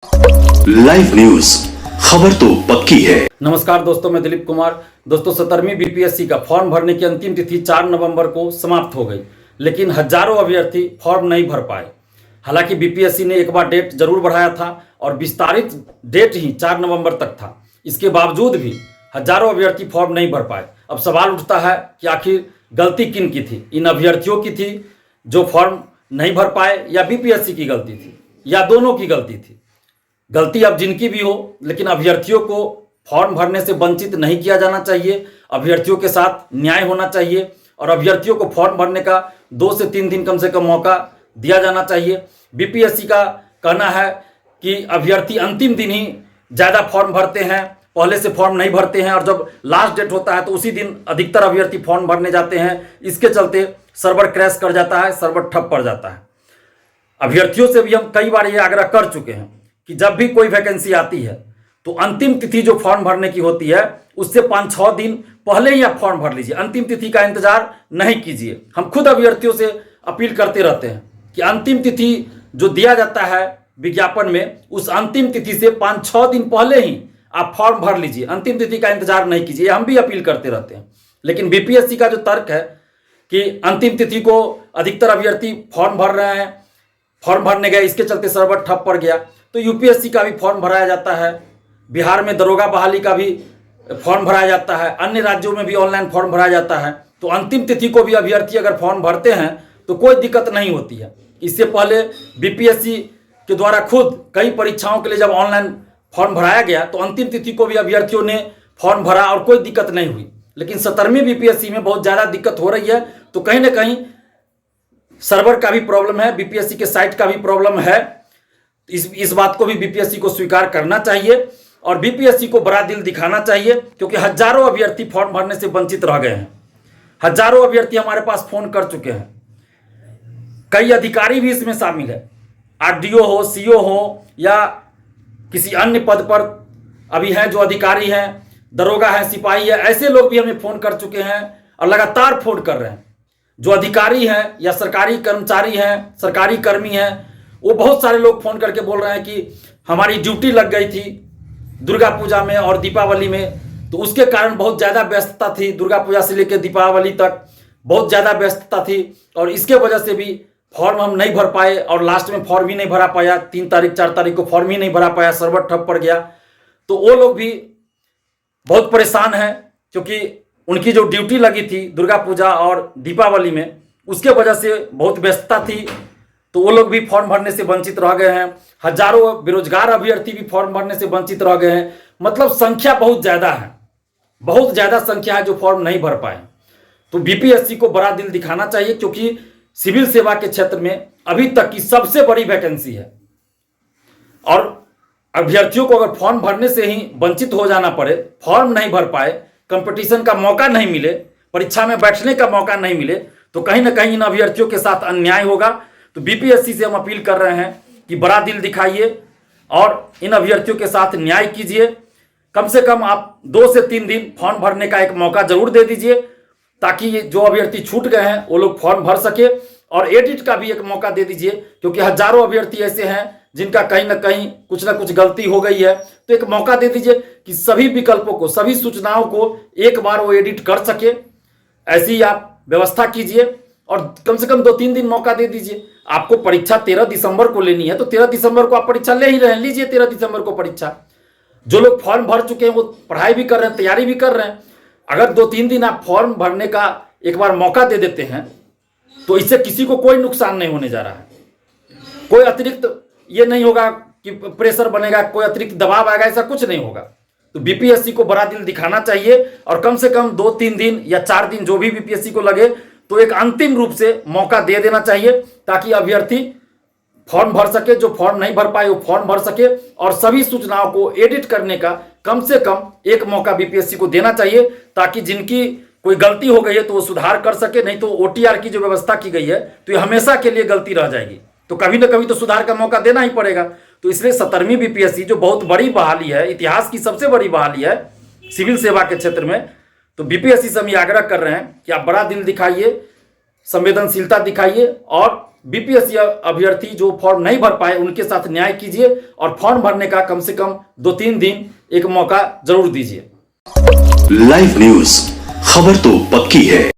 Live news, खबर तो पक्की है। नमस्कार दोस्तों, मैं दिलीप कुमार। दोस्तों, 17वीं बीपीएससी का फॉर्म भरने की अंतिम तिथि 4 नवंबर को समाप्त हो गई, लेकिन हजारों अभ्यर्थी फॉर्म नहीं भर पाए। हालांकि बीपीएससी ने एक बार डेट जरूर बढ़ाया था और विस्तारित डेट ही 4 नवंबर तक था। इसके बावजूद भी हजारों अभ्यर्थी फॉर्म नहीं भर पाए। अब सवाल उठता है कि आखिर गलती किन की थी? इन अभ्यर्थियों की थी जो फॉर्म नहीं भर पाए, या बीपीएससी की गलती थी, या दोनों की गलती थी? गलती अब जिनकी भी हो, लेकिन अभ्यर्थियों को फॉर्म भरने से वंचित नहीं किया जाना चाहिए। अभ्यर्थियों के साथ न्याय होना चाहिए और अभ्यर्थियों को फॉर्म भरने का 2 से 3 दिन कम से कम मौका दिया जाना चाहिए। बीपीएससी का कहना है कि अभ्यर्थी अंतिम दिन ही ज़्यादा फॉर्म भरते हैं, पहले से फॉर्म नहीं भरते हैं, और जब लास्ट डेट होता है तो उसी दिन अधिकतर अभ्यर्थी फॉर्म भरने जाते हैं। इसके चलते सर्वर क्रैश कर जाता है, सर्वर ठप पड़ जाता है। अभ्यर्थियों से भी हम कई बार ये आग्रह कर चुके हैं कि जब भी कोई वैकेंसी आती है तो अंतिम तिथि जो फॉर्म भरने की होती है उससे 5-6 दिन पहले ही आप फॉर्म भर लीजिए। अंतिम तिथि का इंतजार नहीं कीजिए। हम खुद अभ्यर्थियों से अपील करते रहते हैं कि अंतिम तिथि जो दिया जाता है विज्ञापन में, उस अंतिम तिथि से 5-6 दिन पहले ही आप फॉर्म भर लीजिए। अंतिम तिथि का इंतजार नहीं कीजिए। हम भी अपील करते रहते हैं, लेकिन बीपीएससी का जो तर्क है कि अंतिम तिथि को अधिकतर अभ्यर्थी फॉर्म भर रहे हैं, फॉर्म भरने गए, इसके चलते सर्वर ठप पड़ गया। तो यूपीएससी का भी फॉर्म भराया जाता है, बिहार में दरोगा बहाली का भी फॉर्म भराया जाता है, अन्य राज्यों में भी ऑनलाइन फॉर्म भराया जाता है। तो अंतिम तिथि को भी अभ्यर्थी अगर फॉर्म भरते हैं तो कोई दिक्कत नहीं होती है। इससे पहले बीपीएससी के द्वारा खुद कई परीक्षाओं के लिए जब ऑनलाइन फॉर्म भराया गया तो अंतिम तिथि को भी अभ्यर्थियों ने फॉर्म भरा और कोई दिक्कत नहीं हुई। लेकिन 17वीं बीपीएससी में बहुत ज़्यादा दिक्कत हो रही है। तो कहीं ना कहीं सर्वर का भी प्रॉब्लम है, बीपीएससी के साइट का भी प्रॉब्लम है। इस बात को भी बीपीएससी को स्वीकार करना चाहिए और बीपीएससी को बड़ा दिल दिखाना चाहिए, क्योंकि हजारों अभ्यर्थी फॉर्म भरने से वंचित रह गए हैं। हजारों अभ्यर्थी हमारे पास फोन कर चुके हैं। कई अधिकारी भी इसमें शामिल है, आरडीओ हो, सीओ हो, या किसी अन्य पद पर अभी हैं जो अधिकारी हैं, दरोगा है, सिपाही है, ऐसे लोग भी हमें फोन कर चुके हैं और लगातार फोन कर रहे हैं। जो अधिकारी हैं या सरकारी कर्मचारी हैं, सरकारी कर्मी हैं, वो बहुत सारे लोग फोन करके बोल रहे हैं कि हमारी ड्यूटी लग गई थी दुर्गा पूजा में और दीपावली में, तो उसके कारण बहुत ज़्यादा व्यस्तता थी। दुर्गा पूजा से लेकर दीपावली तक बहुत ज़्यादा व्यस्तता थी और इसके वजह से भी फॉर्म हम नहीं भर पाए और लास्ट में फॉर्म ही नहीं भरा पाया। 3 तारीख 4 तारीख को फॉर्म ही नहीं भरा पाया, सर्वर ठप पड़ गया। तो वो लोग भी बहुत परेशान हैं, क्योंकि उनकी जो ड्यूटी लगी थी दुर्गा पूजा और दीपावली में, उसके वजह से बहुत व्यस्तता थी। तो वो लोग भी फॉर्म भरने से वंचित रह गए हैं। हजारों बेरोजगार अभ्यर्थी भी फॉर्म भरने से वंचित रह गए हैं। मतलब संख्या बहुत ज़्यादा है, बहुत ज़्यादा संख्या है जो फॉर्म नहीं भर पाए। तो बीपीएससी को बड़ा दिल दिखाना चाहिए, क्योंकि सिविल सेवा के क्षेत्र में अभी तक की सबसे बड़ी वैकेंसी है और अभ्यर्थियों को अगर फॉर्म भरने से ही वंचित हो जाना पड़े, फॉर्म नहीं भर पाए, कंपटीशन का मौका नहीं मिले, परीक्षा में बैठने का मौका नहीं मिले, तो कहीं ना कहीं इन अभ्यर्थियों के साथ अन्याय होगा। तो बीपीएससी से हम अपील कर रहे हैं कि बड़ा दिल दिखाइए और इन अभ्यर्थियों के साथ न्याय कीजिए। कम से कम आप 2 से 3 दिन फॉर्म भरने का एक मौका जरूर दे दीजिए, ताकि ये जो अभ्यर्थी छूट गए हैं वो लोग फॉर्म भर सके, और एडिट का भी एक मौका दे दीजिए, क्योंकि हजारों अभ्यर्थी ऐसे हैं जिनका कहीं ना कुछ गलती हो गई है। तो एक मौका दे दीजिए कि सभी विकल्पों को, सभी सूचनाओं को एक बार वो एडिट कर सके। ऐसी आप व्यवस्था कीजिए और कम से कम 2-3 दिन मौका दे दीजिए। आपको परीक्षा 13 दिसंबर को लेनी है तो 13 दिसंबर को आप परीक्षा ले ही रहे हैं, लीजिए 13 दिसंबर को परीक्षा। जो लोग फॉर्म भर चुके हैं वो पढ़ाई भी कर रहे हैं, तैयारी भी कर रहे हैं। अगर 2-3 दिन आप फॉर्म भरने का एक बार मौका दे देते हैं तो इससे किसी को कोई नुकसान नहीं होने जा रहा है। कोई अतिरिक्त ये नहीं होगा कि प्रेशर बनेगा, कोई अतिरिक्त दबाव आएगा, ऐसा कुछ नहीं होगा। तो बीपीएससी को बड़ा दिल दिखाना चाहिए और कम से कम 2-3 दिन या 4 दिन, जो भी बीपीएससी को लगे, तो एक अंतिम रूप से मौका दे देना चाहिए, ताकि अभ्यर्थी फॉर्म भर सके, जो फॉर्म नहीं भर पाए वो फॉर्म भर सके, और सभी सूचनाओं को एडिट करने का कम से कम एक मौका बीपीएससी को देना चाहिए, ताकि जिनकी कोई गलती हो गई है तो वो सुधार कर सके। नहीं तो ओटीआर की जो व्यवस्था की गई है तो ये हमेशा के लिए गलती रह जाएगी। तो कभी ना कभी तो सुधार का मौका देना ही पड़ेगा। तो इसलिए 17वीं बीपीएससी जो बहुत बड़ी बहाली है, इतिहास की सबसे बड़ी बहाली है सिविल सेवा के क्षेत्र में, तो बीपीएससी से हम ये आग्रह कर रहे हैं कि आप बड़ा दिल दिखाइए, संवेदनशीलता दिखाइए और बीपीएससी अभ्यर्थी जो फॉर्म नहीं भर पाए उनके साथ न्याय कीजिए और फॉर्म भरने का कम से कम 2-3 दिन एक मौका जरूर दीजिए। लाइव न्यूज, खबर तो पक्की है।